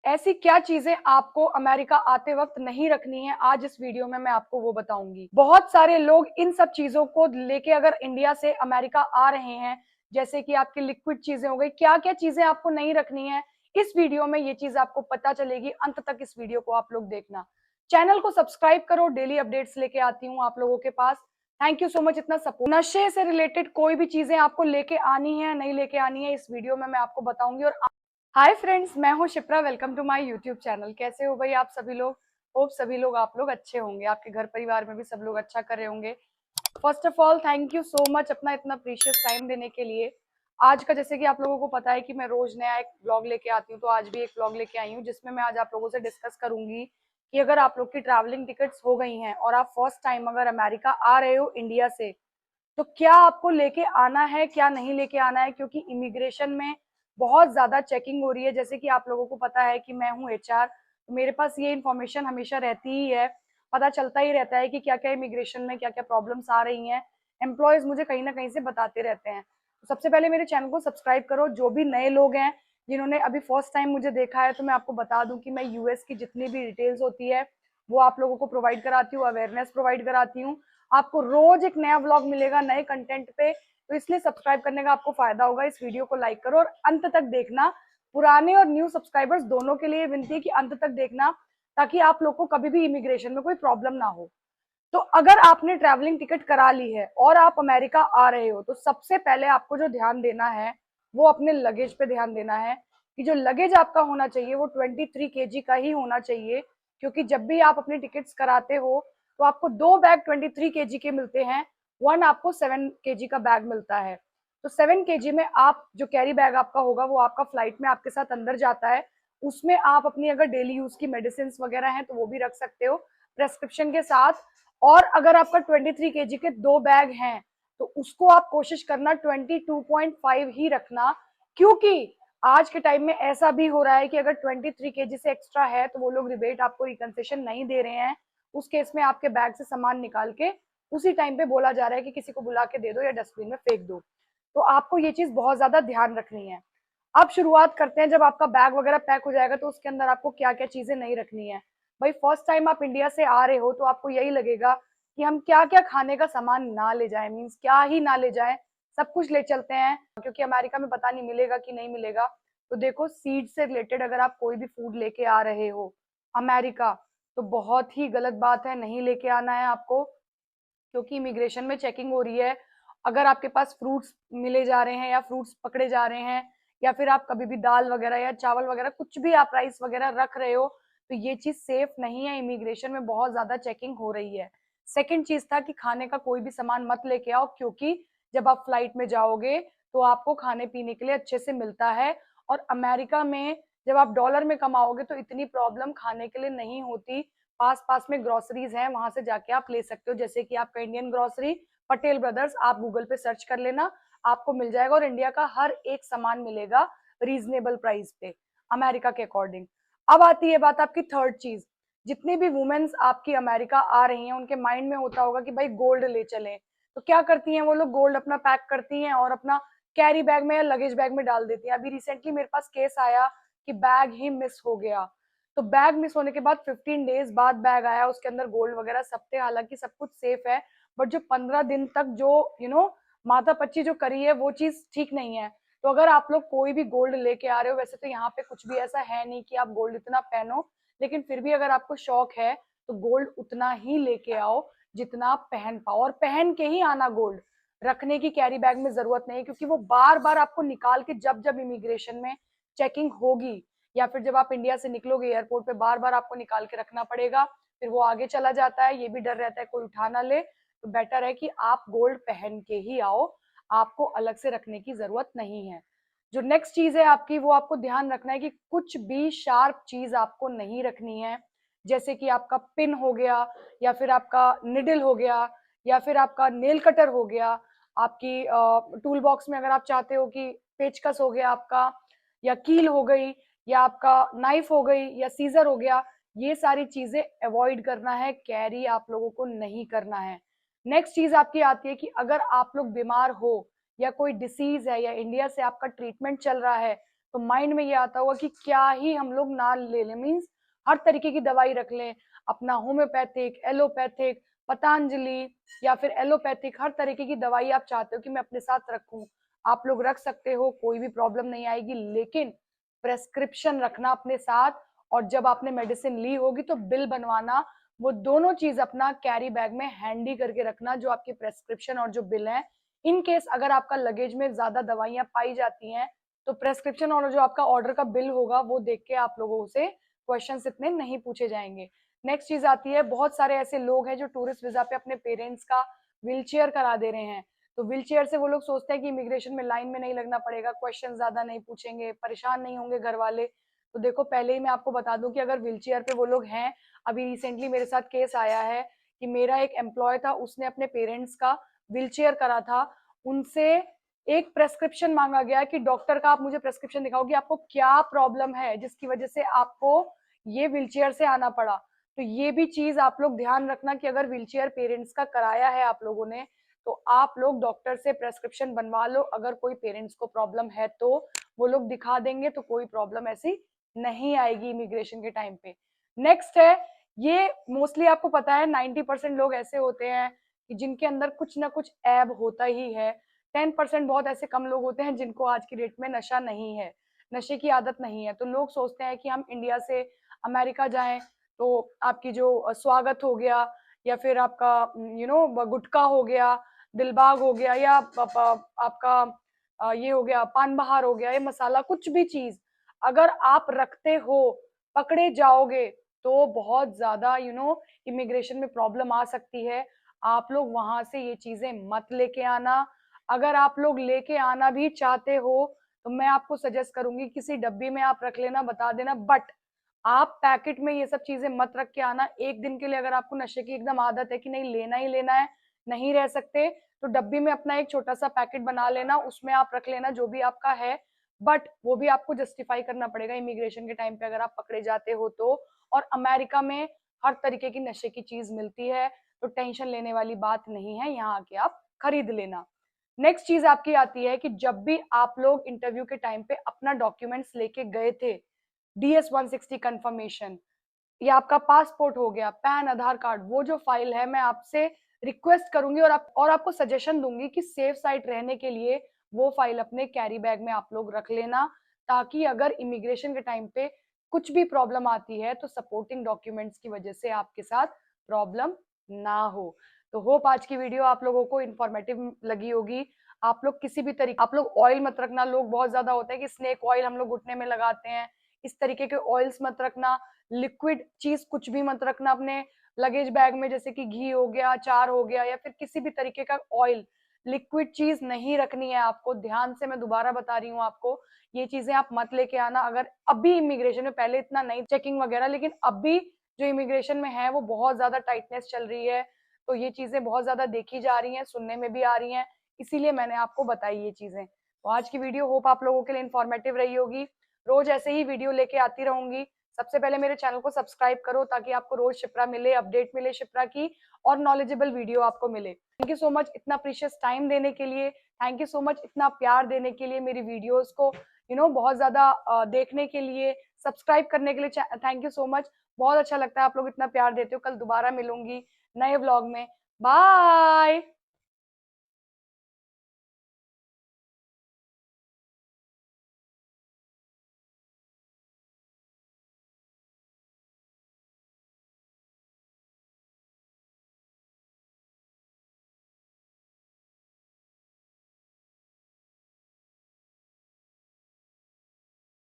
ऐसी क्या चीजें आपको अमेरिका आते वक्त नहीं रखनी है, आज इस वीडियो में मैं आपको वो बताऊंगी। बहुत सारे लोग इन सब चीजों को लेके अगर इंडिया से अमेरिका आ रहे हैं, जैसे कि आपकी लिक्विड चीजें हो गई, क्या क्या चीजें आपको नहीं रखनी है, इस वीडियो में ये चीज आपको पता चलेगी। अंत तक इस वीडियो को आप लोग देखना। चैनल को सब्सक्राइब करो, डेली अपडेट्स लेके आती हूँ आप लोगों के पास। थैंक यू सो मच इतना सपोर्ट। नशे से रिलेटेड कोई भी चीजें आपको लेके आनी है नहीं लेके आनी है, इस वीडियो में मैं आपको बताऊंगी। और हाय फ्रेंड्स, मैं हूं Shipra. Welcome to my YouTube channel. कैसे हो भाई आप सभी लोग? होप सभी लोग आप लोग अच्छे होंगे, आपके घर परिवार में भी सब लोग अच्छा कर रहे होंगे। First of all thank you so much अपना इतना प्रीशियस टाइम देने के लिए। आज का, जैसे कि आप लोगों को पता है कि मैं रोज नया एक व्लॉग लेके आती हूँ, तो आज भी एक व्लॉग लेके आई हूँ जिसमें मैं आज आप लोगों से डिस्कस करूंगी कि अगर आप लोग की ट्रैवलिंग टिकट्स हो गई हैं और आप फर्स्ट टाइम अगर अमेरिका आ रहे हो इंडिया से, तो क्या आपको लेके आना है, क्या नहीं लेके आना है। क्योंकि इमिग्रेशन में बहुत ज्यादा चेकिंग हो रही है। जैसे कि आप लोगों को पता है कि मैं हूँ एचआर, तो मेरे पास ये इन्फॉर्मेशन हमेशा रहती ही है, पता चलता ही रहता है कि क्या क्या इमिग्रेशन में क्या क्या प्रॉब्लम्स आ रही हैं। एम्प्लॉयज मुझे कहीं ना कहीं से बताते रहते हैं। तो सबसे पहले मेरे चैनल को सब्सक्राइब करो। जो भी नए लोग हैं जिन्होंने अभी फर्स्ट टाइम मुझे देखा है, तो मैं आपको बता दूं कि मैं यूएस की जितनी भी डिटेल्स होती है वो आप लोगों को प्रोवाइड कराती हूँ, अवेयरनेस प्रोवाइड कराती हूँ। आपको रोज एक नया व्लॉग मिलेगा नए कंटेंट पे, तो इसलिए सब्सक्राइब करने का आपको फायदा होगा। इस वीडियो को लाइक करो और अंत तक देखना। पुराने और न्यू सब्सक्राइबर्स दोनों के लिए विनती है कि अंत तक देखना, ताकि आप लोग को कभी भी इमिग्रेशन में कोई प्रॉब्लम ना हो। तो अगर आपने ट्रैवलिंग टिकट करा ली है और आप अमेरिका आ रहे हो, तो सबसे पहले आपको जो ध्यान देना है वो अपने लगेज पे ध्यान देना है कि जो लगेज आपका होना चाहिए वो 23 kg का ही होना चाहिए। क्योंकि जब भी आप अपनी टिकट्स कराते हो तो आपको 2 बैग 23 kg के मिलते हैं, वन आपको 7 kg का बैग मिलता है। तो 7 kg में आप जो कैरी बैग आपका होगा वो आपका फ्लाइट में आपके साथ अंदर जाता है। उसमें आप अपनी अगर डेली यूज की मेडिसिन वगैरह हैं तो वो भी रख सकते हो प्रेस्क्रिप्शन के साथ। और अगर आपका 23 kg के 2 बैग हैं तो उसको आप कोशिश करना 22.5 ही रखना। क्योंकि आज के टाइम में ऐसा भी हो रहा है कि अगर 23 kg से एक्स्ट्रा है तो वो लोग रिबेट आपको रिकंसेशन नहीं दे रहे हैं। उस केस में आपके बैग से सामान निकाल के उसी टाइम पे बोला जा रहा है कि किसी को बुला के दे दो या डस्टबिन में फेंक दो। तो आपको ये चीज बहुत ज्यादा ध्यान रखनी है। अब शुरुआत करते हैं। जब आपका बैग वगैरह पैक हो जाएगा तो उसके अंदर आपको क्या क्या चीजें नहीं रखनी है। भाई फर्स्ट टाइम आप इंडिया से आ रहे हो तो आपको यही लगेगा कि हम क्या क्या खाने का सामान ना ले जाएं, मीन्स क्या ही ना ले जाएं, सब कुछ ले चलते हैं। क्योंकि अमेरिका में पता नहीं मिलेगा कि नहीं मिलेगा। तो देखो, सीड से रिलेटेड अगर आप कोई भी फूड लेके आ रहे हो अमेरिका, तो बहुत ही गलत बात है, नहीं लेके आना है आपको। क्योंकि इमिग्रेशन में चेकिंग हो रही है। अगर आपके पास फ्रूट्स मिले जा रहे हैं या फ्रूट्स पकड़े जा रहे हैं, या फिर आप कभी भी दाल वगैरह या चावल वगैरह कुछ भी आप राइस वगैरह रख रहे हो, तो ये चीज सेफ नहीं है। इमिग्रेशन में बहुत ज्यादा चेकिंग हो रही है। सेकंड चीज था कि खाने का कोई भी सामान मत लेके आओ, क्योंकि जब आप फ्लाइट में जाओगे तो आपको खाने पीने के लिए अच्छे से मिलता है। और अमेरिका में जब आप डॉलर में कमाओगे तो इतनी प्रॉब्लम खाने के लिए नहीं होती। पास पास में ग्रोसरीज हैं, वहां से जाके आप ले सकते हो। जैसे कि आपका इंडियन ग्रोसरी पटेल ब्रदर्स, आप गूगल पे सर्च कर लेना, आपको मिल जाएगा। और इंडिया का हर एक सामान मिलेगा रीजनेबल प्राइस पे अमेरिका के अकॉर्डिंग। अब आती है बात आपकी थर्ड चीज। जितनी भी वुमेन्स आपकी अमेरिका आ रही हैं उनके माइंड में होता होगा कि भाई गोल्ड ले चलें। तो क्या करती हैं वो लोग, गोल्ड अपना पैक करती हैं और अपना कैरी बैग में या लगेज बैग में डाल देती हैं। अभी रिसेंटली मेरे पास केस आया कि बैग ही मिस हो गया। तो बैग मिस होने के बाद 15 डेज बाद बैग आया, उसके अंदर गोल्ड वगैरह सब थे, हालांकि सब कुछ सेफ है। बट जो 15 दिन तक जो माथा पच्ची जो करी है वो चीज ठीक नहीं है। तो अगर आप लोग कोई भी गोल्ड लेके आ रहे हो, वैसे तो यहाँ पे कुछ भी ऐसा है नहीं कि आप गोल्ड इतना पहनो, लेकिन फिर भी अगर आपको शौक है तो गोल्ड उतना ही लेके आओ जितना आप पहन पाओ, और पहन के ही आना। गोल्ड रखने की कैरी बैग में जरूरत नहीं, क्योंकि वो बार बार आपको निकाल के जब जब इमिग्रेशन में चेकिंग होगी या फिर जब आप इंडिया से निकलोगे एयरपोर्ट पे, बार बार आपको निकाल के रखना पड़ेगा। फिर वो आगे चला जाता है, ये भी डर रहता है कोई उठा ना ले। तो बेटर है कि आप गोल्ड पहन के ही आओ, आपको अलग से रखने की जरूरत नहीं है। जो नेक्स्ट चीज है आपकी, वो आपको ध्यान रखना है कि कुछ भी शार्प चीज आपको नहीं रखनी है। जैसे कि आपका पिन हो गया, या फिर आपका निडल हो गया, या फिर आपका नेल कटर हो गया। आपकी टूल बॉक्स में अगर आप चाहते हो कि पेचकस हो गया आपका, या कील हो गई, या आपका नाइफ हो गई, या सीजर हो गया, ये सारी चीजें अवॉइड करना है, कैरी आप लोगों को नहीं करना है। नेक्स्ट चीज आपकी आती है कि अगर आप लोग बीमार हो या कोई डिसीज है या इंडिया से आपका ट्रीटमेंट चल रहा है, तो माइंड में ये आता होगा कि क्या ही हम लोग ना ले लें, मीन्स हर तरीके की दवाई रख लें, अपना होम्योपैथिक, एलोपैथिक, पतंजलि या फिर एलोपैथिक, हर तरीके की दवाई आप चाहते हो कि मैं अपने साथ रखूं, आप लोग रख सकते हो, कोई भी प्रॉब्लम नहीं आएगी। लेकिन प्रेस्क्रिप्शन रखना अपने साथ, और जब आपने मेडिसिन ली होगी तो बिल बनवाना, वो दोनों चीज अपना कैरी बैग में हैंडी करके रखना, जो आपकी प्रेस्क्रिप्शन और जो बिल है। इन केस अगर आपका लगेज में ज्यादा दवाइयां पाई जाती हैं तो प्रेस्क्रिप्शन और जो आपका ऑर्डर का बिल होगा वो देख के आप लोगों से क्वेश्चंस इतने नहीं पूछे जाएंगे। नेक्स्ट चीज आती है, बहुत सारे ऐसे लोग हैं जो टूरिस्ट वीजा पे अपने पेरेंट्स का व्हील चेयर करा दे रहे हैं। तो व्हील चेयर से वो लोग सोचते हैं कि इमिग्रेशन में लाइन में नहीं लगना पड़ेगा, क्वेश्चन ज्यादा नहीं पूछेंगे, परेशान नहीं होंगे घर वाले। तो देखो, पहले ही मैं आपको बता दूं कि अगर व्हील चेयर पे वो लोग हैं, अभी रिसेंटली मेरे साथ केस आया है कि मेरा एक एम्प्लॉय था, उसने अपने पेरेंट्स का व्हील चेयर करा था, उनसे एक प्रेस्क्रिप्शन मांगा गया कि डॉक्टर का आप मुझे प्रेस्क्रिप्शन दिखाओ कि आपको क्या प्रॉब्लम है जिसकी वजह से आपको ये व्हीलचेयर से आना पड़ा। तो ये भी चीज आप लोग ध्यान रखना कि अगर व्हीलचेयर पेरेंट्स का कराया है आप लोगों ने, तो आप लोग डॉक्टर से प्रेस्क्रिप्शन बनवा लो। अगर कोई पेरेंट्स को प्रॉब्लम है तो वो लोग दिखा देंगे, तो कोई प्रॉब्लम ऐसी नहीं आएगी इमिग्रेशन के टाइम पे। नेक्स्ट है, ये मोस्टली आपको पता है 90% लोग ऐसे होते हैं कि जिनके अंदर कुछ ना कुछ ऐब होता ही है। 10% बहुत ऐसे कम लोग होते हैं जिनको आज की डेट में नशा नहीं है, नशे की आदत नहीं है। तो लोग सोचते हैं कि हम इंडिया से अमेरिका जाएं तो आपकी जो स्वागत हो गया, या फिर आपका गुटखा हो गया, दिलबाग हो गया, या आपका ये हो गया पान बहार हो गया, ये मसाला, कुछ भी चीज अगर आप रखते हो, पकड़े जाओगे तो बहुत ज्यादा इमिग्रेशन में प्रॉब्लम आ सकती है। आप लोग वहां से ये चीजें मत लेके आना। अगर आप लोग लेके आना भी चाहते हो तो मैं आपको सजेस्ट करूंगी किसी डब्बी में आप रख लेना, बता देना, बट आप पैकेट में ये सब चीजें मत रख के आना। एक दिन के लिए अगर आपको नशे की एकदम आदत है कि नहीं लेना ही लेना है, नहीं रह सकते, तो डब्बी में अपना एक छोटा सा पैकेट बना लेना, उसमें आप रख लेना जो भी आपका है। बट वो भी आपको जस्टिफाई करना पड़ेगा इमिग्रेशन के टाइम पे अगर आप पकड़े जाते हो तो। और अमेरिका में हर तरीके की नशे की चीज मिलती है, तो टेंशन लेने वाली बात नहीं है, यहाँ आके आप खरीद लेना। नेक्स्ट चीज आपकी आती है कि जब भी आप लोग इंटरव्यू के टाइम पे अपना डॉक्यूमेंट्स लेके गए थे, DS-160 कंफर्मेशन, या आपका पासपोर्ट हो गया, पैन, आधार कार्ड, वो जो फाइल है, मैं आपसे रिक्वेस्ट करूंगी और आपको सजेशन दूंगी कि सेफ साइड रहने के लिए वो फाइल अपने कैरी बैग में आप लोग रख लेना, ताकि अगर इमिग्रेशन के टाइम पे कुछ भी प्रॉब्लम आती है तो सपोर्टिंग डॉक्यूमेंट्स की वजह से आपके साथ प्रॉब्लम ना हो। तो होप आज की वीडियो आप लोगों को इन्फॉर्मेटिव लगी होगी। आप लोग किसी भी तरीके, आप लोग ऑयल मत रखना, लोग बहुत ज्यादा होते हैं कि स्नेक ऑयल हम लोग घुटने में लगाते हैं, इस तरीके के ऑयल्स मत रखना। लिक्विड चीज कुछ भी मत रखना अपने लगेज बैग में, जैसे कि घी हो गया, अचार हो गया, या फिर किसी भी तरीके का ऑयल, लिक्विड चीज नहीं रखनी है आपको। ध्यान से मैं दोबारा बता रही हूँ आपको, ये चीजें आप मत लेके आना। अगर अभी इमिग्रेशन में, पहले इतना नहीं चेकिंग वगैरह, लेकिन अभी जो इमिग्रेशन में है वो बहुत ज्यादा टाइटनेस चल रही है, तो ये चीजें बहुत ज्यादा देखी जा रही हैं, सुनने में भी आ रही हैं, इसीलिए मैंने आपको बताई ये चीजें। तो आज की वीडियो होप आप लोगों के लिए इन्फॉर्मेटिव रही होगी। रोज ऐसे ही वीडियो लेके आती रहूंगी। सबसे पहले मेरे चैनल को सब्सक्राइब करो ताकि आपको रोज शिप्रा मिले, अपडेट मिले शिप्रा की, और नॉलेजेबल वीडियो आपको मिले। थैंक यू सो मच इतना प्रीशियस टाइम देने के लिए, थैंक यू सो मच इतना प्यार देने के लिए, मेरी वीडियोस को बहुत ज्यादा देखने के लिए, सब्सक्राइब करने के लिए थैंक यू सो मच। बहुत अच्छा लगता है आप लोग इतना प्यार देते हो। कल दोबारा मिलूंगी नए व्लॉग में। बाय।